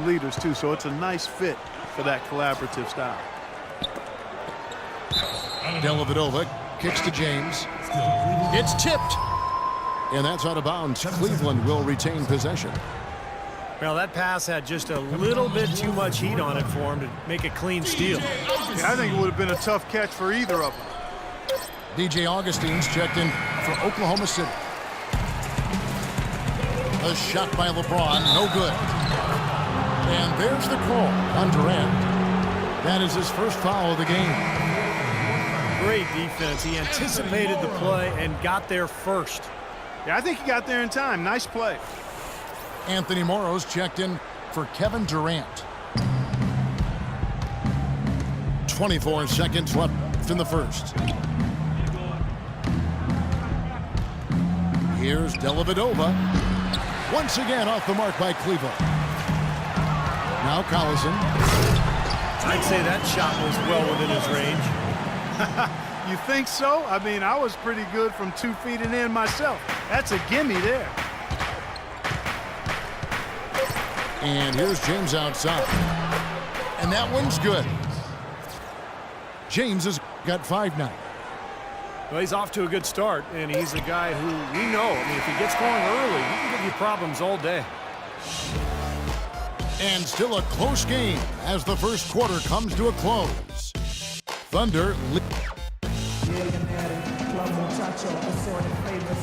leaders, too, so it's a nice fit for that collaborative style. Dellavedova kicks to James. It's tipped. And that's out of bounds. Cleveland will retain possession. Well, that pass had just a little bit too much heat on it for him to make a clean steal. Yeah, I think it would have been a tough catch for either of them. DJ Augustine's checked in for Oklahoma City. A shot by LeBron, no good. And there's the call on Durant. That is his first foul of the game. Great defense. He anticipated the play and got there first. Yeah, I think he got there in time. Nice play. Anthony Morrow's checked in for Kevin Durant. 24 seconds left in the first. Here's Dellavedova. Once again off the mark by Cleveland. Now Collison. I'd say that shot was well within his range. You think so? I mean, I was pretty good from 2 feet and in myself. That's a gimme there. And here's James outside. And that one's good. James has got 5 now. Well, he's off to a good start, and he's a guy who we know. I mean, if he gets going early, he can give you problems all day. And still a close game as the first quarter comes to a close. Thunder.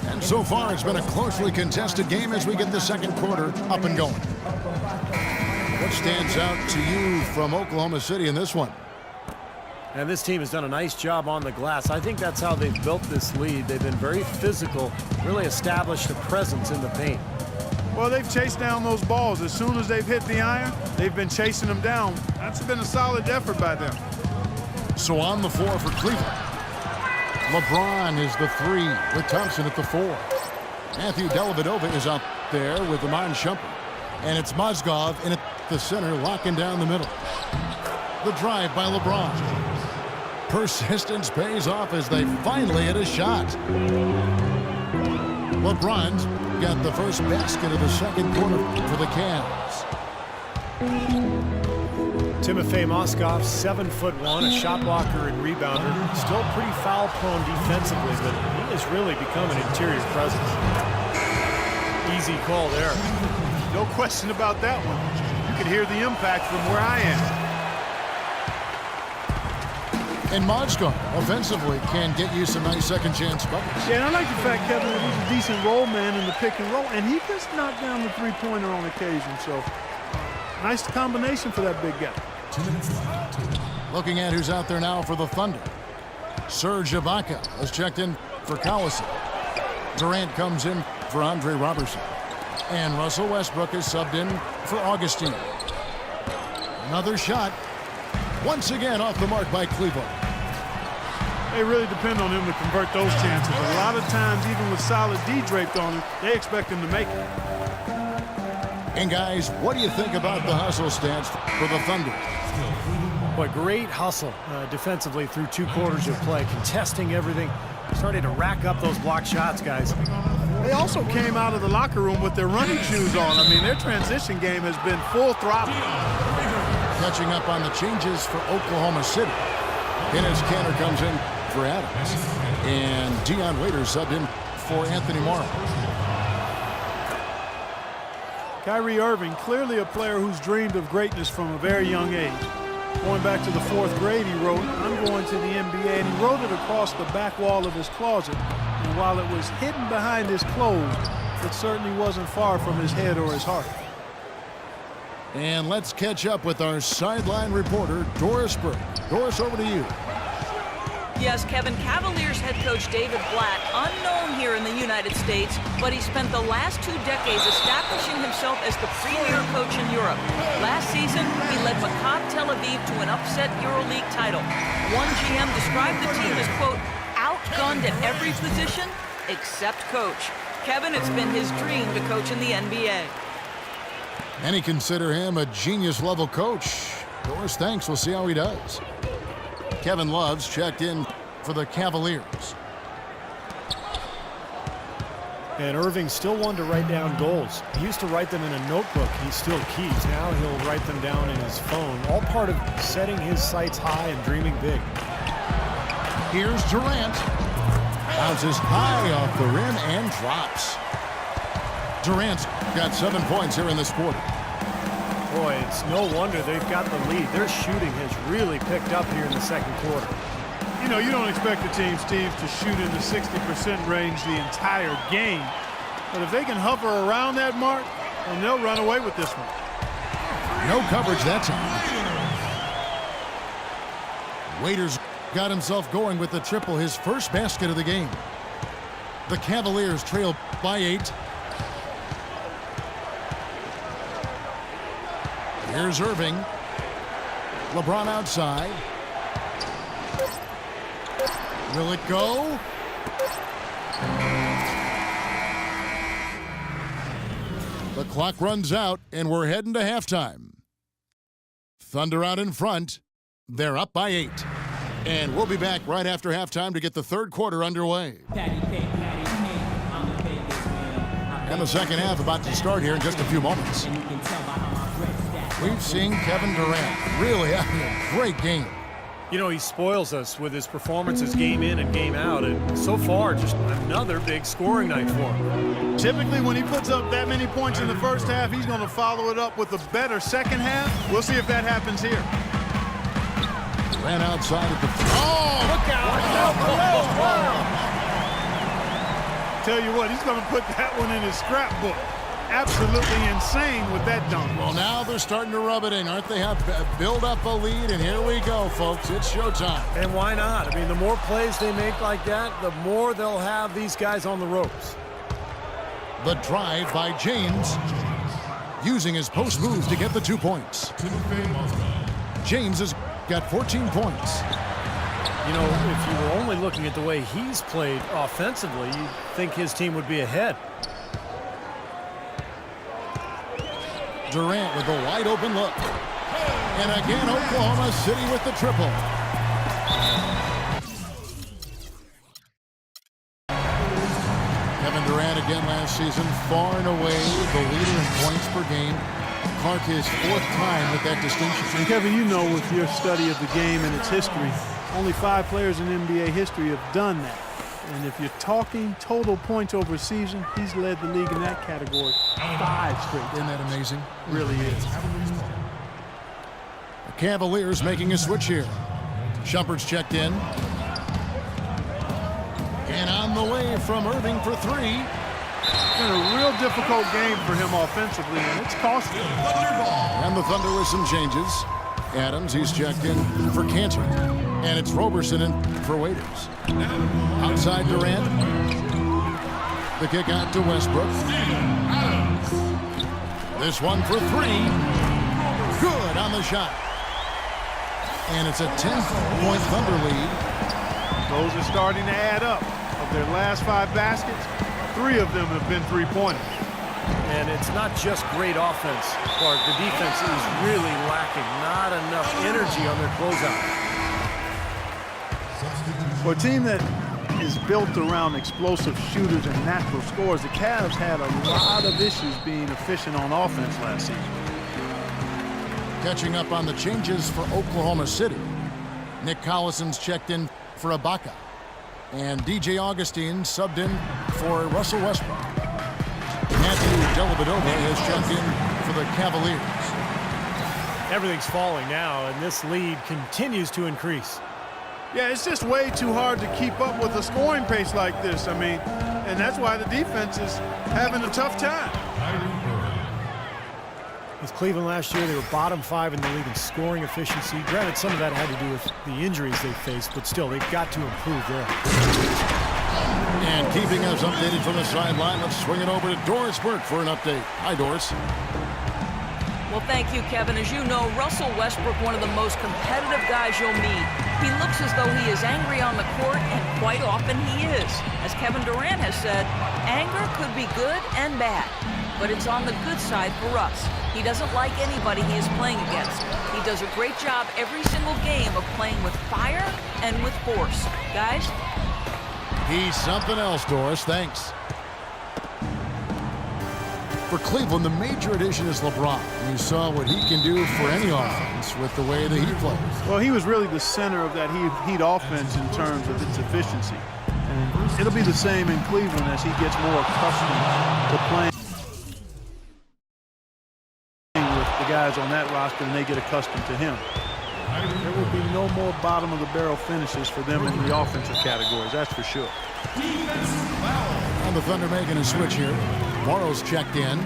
And so far, it's been a closely contested game as we get the second quarter up and going. What stands out to you from Oklahoma City in this one? And this team has done a nice job on the glass. I think that's how they've built this lead. They've been very physical, really established a presence in the paint. Well, they've chased down those balls. As soon as they've hit the iron, they've been chasing them down. That's been a solid effort by them. So on the floor for Cleveland. LeBron is the 3 with Thompson at the 4. Matthew Dellavedova is out there with Iman Shumpert. And it's Mozgov in at the center, locking down the middle. The drive by LeBron. Persistence pays off as they finally hit a shot. LeBron's got the first basket of the second quarter for the Cavs. Timofey Mozgov, 7'1", a shot blocker and rebounder. Still pretty foul-prone defensively, but he has really become an interior presence. Easy call there. No question about that one. You can hear the impact from where I am. And Mozgov, offensively, can get you some nice second-chance buckets. Yeah, and I like the fact, Kevin, that he's a decent roll man in the pick and roll, and he just knocked down the three-pointer on occasion. So, nice combination for that big guy. 2 minutes left. Looking at who's out there now for the Thunder. Serge Ibaka has checked in for Collison. Durant comes in for Andre Robertson. And Russell Westbrook is subbed in for Augustine. Another shot. Once again off the mark by Cleveland. They really depend on him to convert those chances. A lot of times, even with solid D draped on him, they expect him to make it. And guys, what do you think about the hustle stats for the Thunder? What great hustle defensively through 2 quarters of play, contesting everything, starting to rack up those block shots, guys. They also came out of the locker room with their running shoes on. I mean, their transition game has been full throttle. Catching up on the changes for Oklahoma City. Enes Kanter comes in for Adams. And Dion Waiters subbed in for Anthony Morrow. Kyrie Irving, clearly a player who's dreamed of greatness from a very young age. Going back to the 4th grade, he wrote, "I'm going to the NBA," and he wrote it across the back wall of his closet. And while it was hidden behind his clothes, it certainly wasn't far from his head or his heart. And let's catch up with our sideline reporter, Doris Burke. Doris, over to you. Yes, Kevin, Cavaliers head coach David Blatt, unknown here in the United States, but he spent the last 2 decades establishing himself as the premier coach in Europe. Last season, he led Maccabi Tel Aviv to an upset EuroLeague title. One GM described the team as, quote, outgunned at every position except coach. Kevin, it's been his dream to coach in the NBA. Many consider him a genius-level coach. Doris, thanks. We'll see how he does. Kevin Love's checked in for the Cavaliers. And Irving still wanted to write down goals. He used to write them in a notebook he still keeps. Now he'll write them down in his phone. All part of setting his sights high and dreaming big. Here's Durant. Bounces high off the rim and drops. Durant's got 7 points here in this quarter. Boy, it's no wonder they've got the lead. Their shooting has really picked up here in the second quarter. You know, you don't expect the teams to shoot in the 60% range the entire game. But if they can hover around that mark, then they'll run away with this one. No coverage that time. Waiters got himself going with the triple, his first basket of the game. The Cavaliers trail by 8. Here's Irving. LeBron outside. Will it go? The clock runs out, and we're heading to halftime. Thunder out in front. They're up by 8. And we'll be back right after halftime to get the third quarter underway. And the second half about to start here in just a few moments. We've seen Kevin Durant really having a great game. You know, he spoils us with his performances game in and game out, and so far, just another big scoring night for him. Typically, when he puts up that many points in the first half, he's going to follow it up with a better second half. We'll see if that happens here. Ran outside at the... Oh! Look out! Tell you what, he's going to put that one in his scrapbook. Absolutely insane with that dunk. Well, now they're starting to rub it in, aren't they? Have build up a lead, and here we go, folks. It's showtime. And why not? I mean, the more plays they make like that, the more they'll have these guys on the ropes. The drive by James, using his post moves to get the 2 points. James has got 14 points. You know, if you were only looking at the way he's played offensively, you'd think his team would be ahead. Durant with a wide open look. And again, Oklahoma City with the triple. Kevin Durant again last season, far and away the leader in points per game. Clark his 4th time with that distinction. And Kevin, you know with your study of the game and its history, only 5 players in NBA history have done that. And if you're talking total points over a season, he's led the league in that category 5 straight. Isn't that amazing? Really is. The Cavaliers making a switch here. Shumpert's checked in. And on the way from Irving for 3. Been a real difficult game for him offensively, and it's costly. And the Thunder with some changes. Adams, he's checked in for Cantor. And it's Roberson in for Waiters. Outside Durant. The kick out to Westbrook. This one for 3. Good on the shot. And it's a 10-point Thunder lead. Those are starting to add up. Of their last 5 baskets, 3 of them have been 3-pointers. And it's not just great offense, Clark. The defense is really lacking. Not enough energy on their closeout. For a team that is built around explosive shooters and natural scorers, the Cavs had a lot of issues being efficient on offense last season. Catching up on the changes for Oklahoma City. Nick Collison's checked in for Ibaka. And DJ Augustine subbed in for Russell Westbrook. Matthew Dellavedova has checked in for the Cavaliers. Everything's falling now, and this lead continues to increase. Yeah, it's just way too hard to keep up with a scoring pace like this. I mean, and that's why the defense is having a tough time. With Cleveland last year, they were bottom 5 in the league in scoring efficiency. Granted, some of that had to do with the injuries they faced, but still, they've got to improve there. And keeping us updated from the sideline, let's swing it over to Doris Burke for an update. Hi, Doris. Well, thank you, Kevin. As you know, Russell Westbrook, one of the most competitive guys you'll meet. He looks as though he is angry on the court, and quite often he is. As Kevin Durant has said, anger could be good and bad, but it's on the good side for Russ. He doesn't like anybody he is playing against. He does a great job every single game of playing with fire and with force. Guys? He's something else, Doris. Thanks. For Cleveland, the major addition is LeBron. You saw what he can do for any offense with the way that he plays. Well, he was really the center of that Heat offense in terms of its efficiency. And it'll be the same in Cleveland as he gets more accustomed to playing with the guys on that roster and they get accustomed to him. There will be no more bottom-of-the-barrel finishes for them in the offensive categories, that's for sure. And the Thunder making a switch here. Morrow's checked in.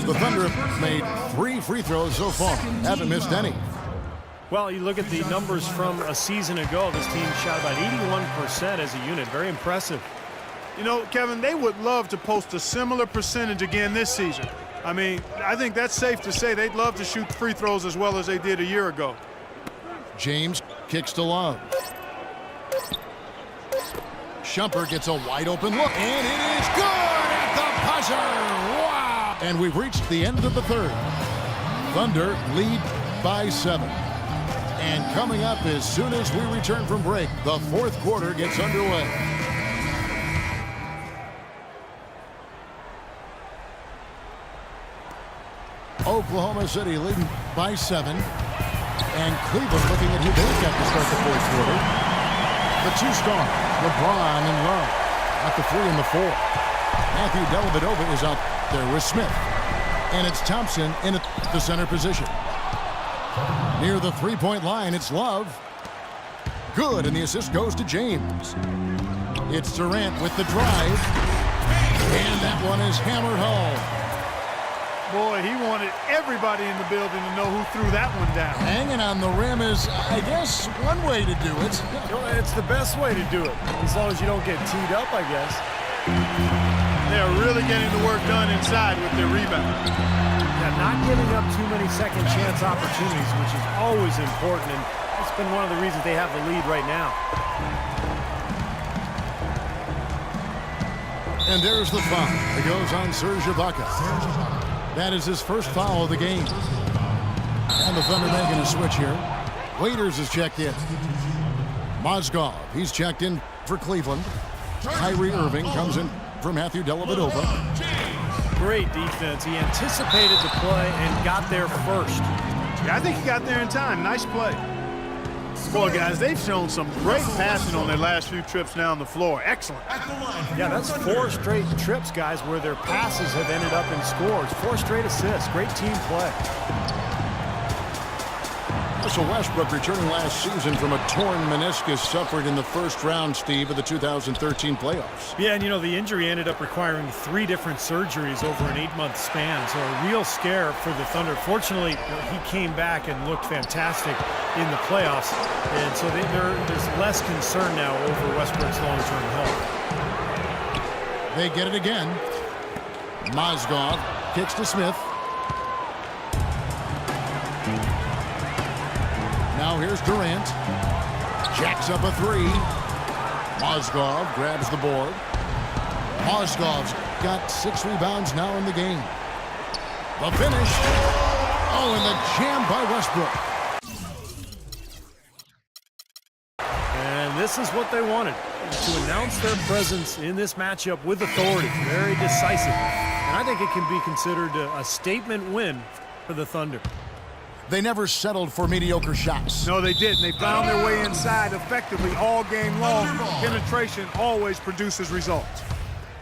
The Thunder have made 3 free throws so far. Haven't missed any. Well, you look at the numbers from a season ago. This team shot about 81% as a unit. Very impressive. You know, Kevin, they would love to post a similar percentage again this season. I mean, I think that's safe to say they'd love to shoot free throws as well as they did a year ago. James kicks to Love. Shumpert gets a wide open look, and it is good at the buzzer. Wow! And we've reached the end of the third. Thunder lead by 7. And coming up as soon as we return from break, the fourth quarter gets underway. Oklahoma City leading by 7. And Cleveland looking at who they've got to start the fourth quarter. The 2-star, LeBron and Love at the 3 and the 4. Matthew Dellavedova is out there with Smith. And it's Thompson in at the center position. Near the three-point line, it's Love. Good, and the assist goes to James. It's Durant with the drive. And that one is hammered home. Boy, he wanted everybody in the building to know who threw that one down. Hanging on the rim is, I guess, one way to do it. It's the best way to do it, as long as you don't get teed up, I guess. They're really getting the work done inside with their rebound. Yeah, not giving up too many second chance opportunities, which is always important, and it's been one of the reasons they have the lead right now. And there's the foul. It goes on Serge Ibaka. That is his first foul of the game. And the Thunder making a switch here. Waiters is checked in. Mozgov, he's checked in for Cleveland. Kyrie Irving comes in for Matthew Dellavedova. Great defense. He anticipated the play and got there first. Yeah, I think he got there in time. Nice play. Boy, guys, they've shown some great passing on their last few trips down the floor. Excellent. Yeah, that's 4 straight trips, guys, where their passes have ended up in scores. 4 straight assists. Great team play. Russell Westbrook returning last season from a torn meniscus suffered in the first round, Steve, of the 2013 playoffs. Yeah, and you know, the injury ended up requiring 3 different surgeries over an 8-month span, so a real scare for the Thunder. Fortunately, he came back and looked fantastic in the playoffs, and so there's less concern now over Westbrook's long-term health. They get it again. Mozgov kicks to Smith. Now here's Durant. Jacks up a 3. Mozgov grabs the board. Mozgov's got 6 rebounds now in the game. The finish. Oh, and the jam by Westbrook. And this is what they wanted, to announce their presence in this matchup with authority. Very decisive. And I think it can be considered a statement win for the Thunder. They never settled for mediocre shots. No, they didn't. They found their way inside effectively all game long. Penetration always produces results.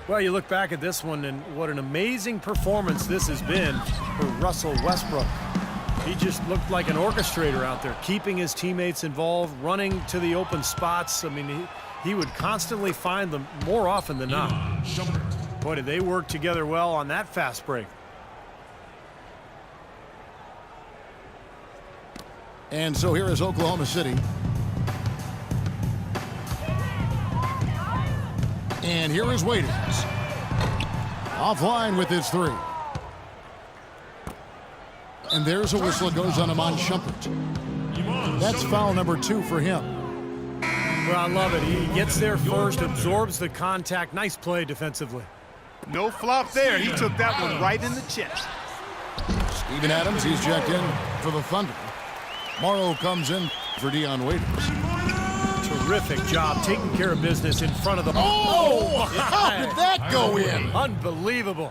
Well, you look back at this one, and what an amazing performance this has been for Russell Westbrook. He just looked like an orchestrator out there, keeping his teammates involved, running to the open spots. I mean, he would constantly find them more often than not. Boy, did they work together well on that fast break. And so here is Oklahoma City. And here is Waiters. Offline with his 3. And there's a whistle that goes on Iman Shumpert. That's foul number 2 for him. Well, I love it. He gets there first, absorbs the contact. Nice play defensively. No flop there. He took that one right in the chest. Steven Adams, he's checked in for the Thunder. Morrow comes in for Dion Waiters. Terrific job taking care of business in front of the... Oh! How did that go in? Unbelievable.